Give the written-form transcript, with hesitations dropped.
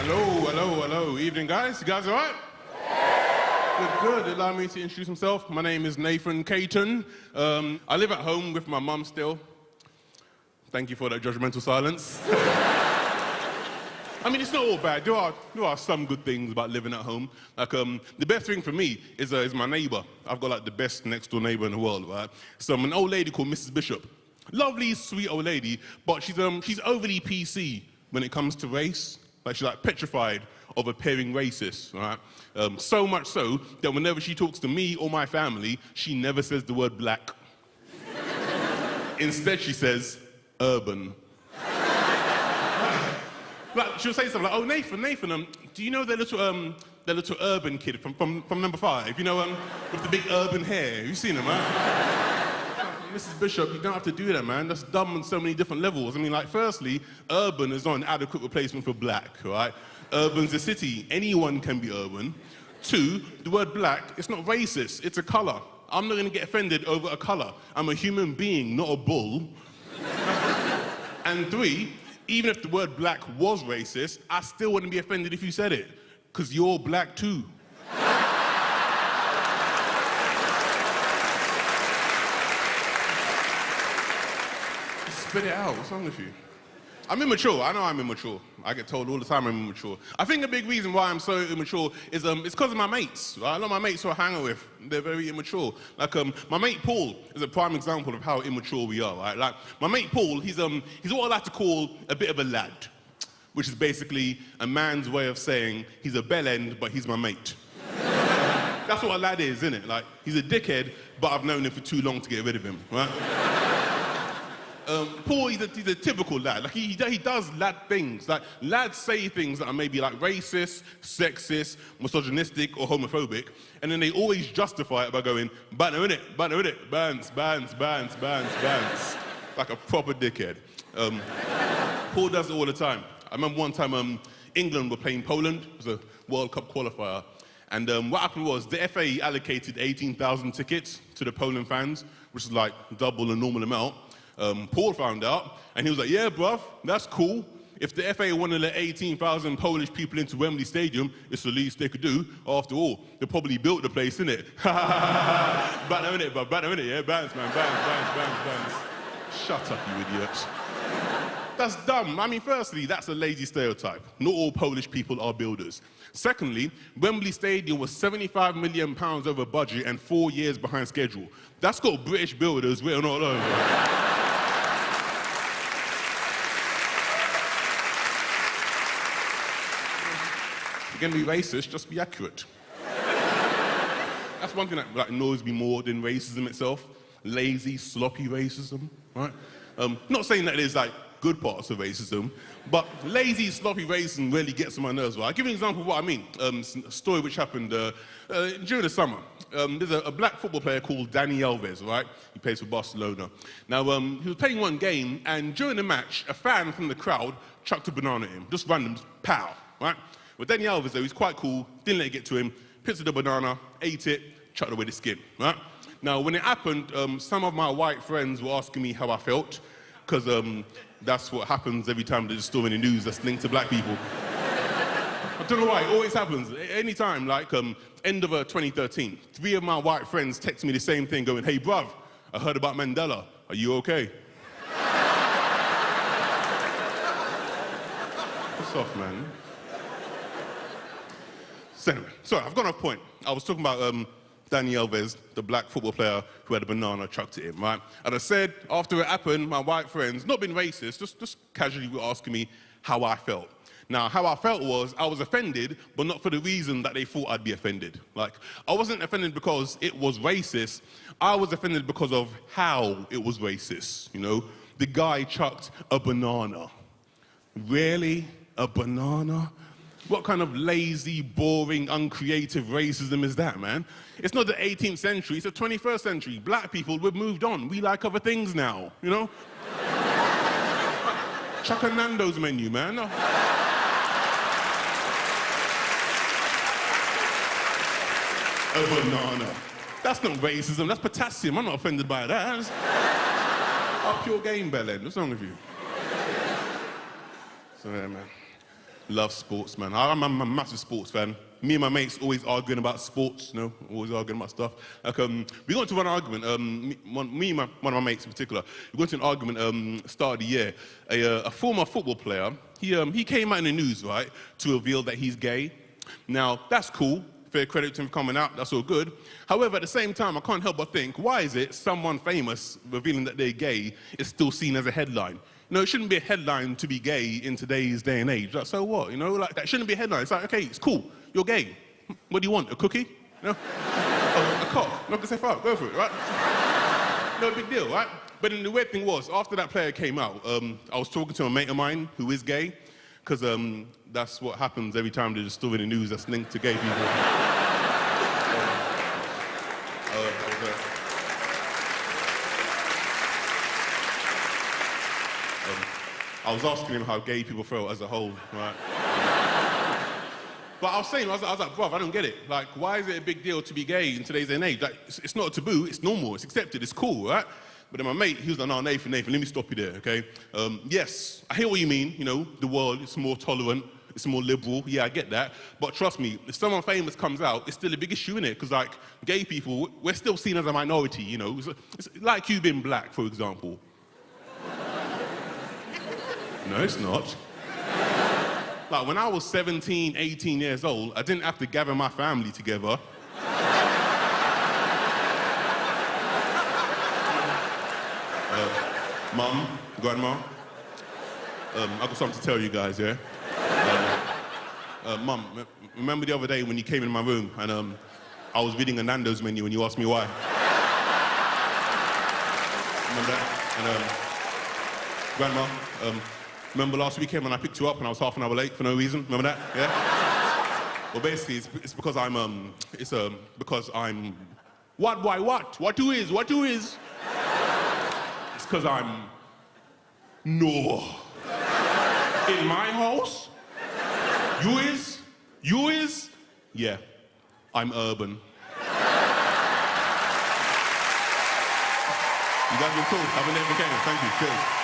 Hello. Evening, guys. You guys all right? Good. Allow me to introduce myself. My name is Nathan Caton. I live at home with my mum still. Thank you for that judgmental silence. I mean, it's not all bad. There are some good things about living at home. Like, the best thing for me is my neighbour. I've got, like, the best next-door neighbour in the world, right? So an old lady called Mrs. Bishop. Lovely, sweet old lady, but she's overly PC when it comes to race. Like, she's, like, petrified of appearing racist, right? So much so that whenever she talks to me or my family, she never says the word black. Instead, she says urban. Like, she'll say something like, "Oh, Nathan, do you know the little urban kid from number 5? You know, with the big urban hair. Have you seen him, right?" Mrs. Bishop, you don't have to do that, man. That's dumb on so many different levels. I mean, like, firstly, urban is not an adequate replacement for black, right? Urban's a city. Anyone can be urban. 2, the word black, it's not racist. It's a color. I'm not going to get offended over a color. I'm a human being, not a bull. And 3, even if the word black was racist, I still wouldn't be offended if you said it, because you're black too. Spit it out. What's wrong with you? I'm immature. I know I'm immature. I get told all the time I'm immature. I think a big reason why I'm so immature is it's because of my mates. Right? A lot of my mates who I hang out with, they're very immature. Like, my mate Paul is a prime example of how immature we are. Right? Like, my mate Paul, he's what I like to call a bit of a lad, which is basically a man's way of saying he's a bellend, but he's my mate. That's what a lad is, isn't it? Like, he's a dickhead, but I've known him for too long to get rid of him. Right? Paul, he's a typical lad. Like, he does lad things. Like, lads say things that are maybe like racist, sexist, misogynistic, or homophobic, and then they always justify it by going, banner in it, bands. Like a proper dickhead. Paul does it all the time. I remember one time England were playing Poland. It was a World Cup qualifier. And what happened was the FA allocated 18,000 tickets to the Poland fans, which is like double the normal amount. Paul found out, and he was like, "Yeah, bruv, that's cool. If the FA wanted to let 18,000 Polish people into Wembley Stadium, it's the least they could do. After all, they probably built the place, innit?" Banner in it, bruv, banner in it, yeah? Bands, man, bands. Shut up, you idiots. That's dumb. I mean, firstly, that's a lazy stereotype. Not all Polish people are builders. Secondly, Wembley Stadium was £75 million over budget and 4 years behind schedule. That's got British builders written all over. If you're gonna be racist, just be accurate. That's one thing that annoys me more than racism itself. Lazy, sloppy racism, right? Not saying that there's good parts of racism, but lazy, sloppy racism really gets on my nerves, right? I'll give you an example of what I mean. A story which happened during the summer. There's a black football player called Dani Alves, right? He plays for Barcelona. Now, he was playing one game, and during the match, a fan from the crowd chucked a banana at him. Just random, pow, right? But Dani Alves, though, he's quite cool, didn't let it get to him, picked up the banana, ate it, chucked away the skin, right? Now, when it happened, some of my white friends were asking me how I felt, because that's what happens every time there's a story in the news that's linked to black people. I don't know why, it always happens. Any time, end of 2013, 3 of my white friends text me the same thing, going, "Hey, bruv, I heard about Mandela. Are you okay?" What's off, man? So anyway, sorry, I've gone off point. I was talking about Dani Alves, the black football player who had a banana chucked at him, right? And I said, after it happened, my white friends, not being racist, just casually were asking me how I felt. Now, how I felt was, I was offended, but not for the reason that they thought I'd be offended. Like, I wasn't offended because it was racist. I was offended because of how it was racist, you know? The guy chucked a banana. Really? A banana? What kind of lazy, boring, uncreative racism is that, man? It's not the 18th century, it's the 21st century. Black people, we've moved on. We like other things now, you know? Chuck a Nando's menu, man. A banana. That's not racism, that's potassium. I'm not offended by that. Up your game, Belen. What's wrong with you? So, yeah, man. Love sports, man. I'm a massive sports fan. Me and my mates always arguing about sports, always arguing about stuff. Like, we got into one argument, me and one of my mates in particular, we got into an argument start of the year. A former football player, he came out in the news, right, to reveal that he's gay. Now, that's cool. Fair credit to him for coming out, that's all good. However, at the same time, I can't help but think, why is it someone famous revealing that they're gay is still seen as a headline? It shouldn't be a headline to be gay in today's day and age. Like, so what, Like, that shouldn't be a headline. It's like, okay, it's cool, you're gay. What do you want, a cookie? A cock? Not gonna say fuck, go for it, right? No big deal, right? But then the weird thing was, after that player came out, I was talking to a mate of mine who is gay, because that's what happens every time there's a story in the news that's linked to gay people. I was asking him how gay people felt as a whole, right? But I was saying, I was like, bruv, I don't get it. Like, why is it a big deal to be gay in today's day and age? Like, it's not a taboo, it's normal, it's accepted, it's cool, right? But then my mate, he was like, no, Nathan, let me stop you there, okay? Yes, I hear what you mean, the world, it's more tolerant, it's more liberal, yeah, I get that. But trust me, if someone famous comes out, it's still a big issue, innit? Because, like, gay people, we're still seen as a minority, It's like you being black, for example. No, it's not. Like, when I was 17, 18 years old, I didn't have to gather my family together. Mum, grandma, I've got something to tell you guys, yeah? Mum, remember the other day when you came in my room and I was reading a Nando's menu and you asked me why? Remember that? And grandma, remember last weekend when I picked you up and I was half an hour late for no reason? Remember that? Yeah? Well, basically, it's because I'm... What, why, what? What who is? It's because I'm... No. In my house? You is? Yeah, I'm urban. You guys been cool. Have a nice weekend. Thank you. Cheers.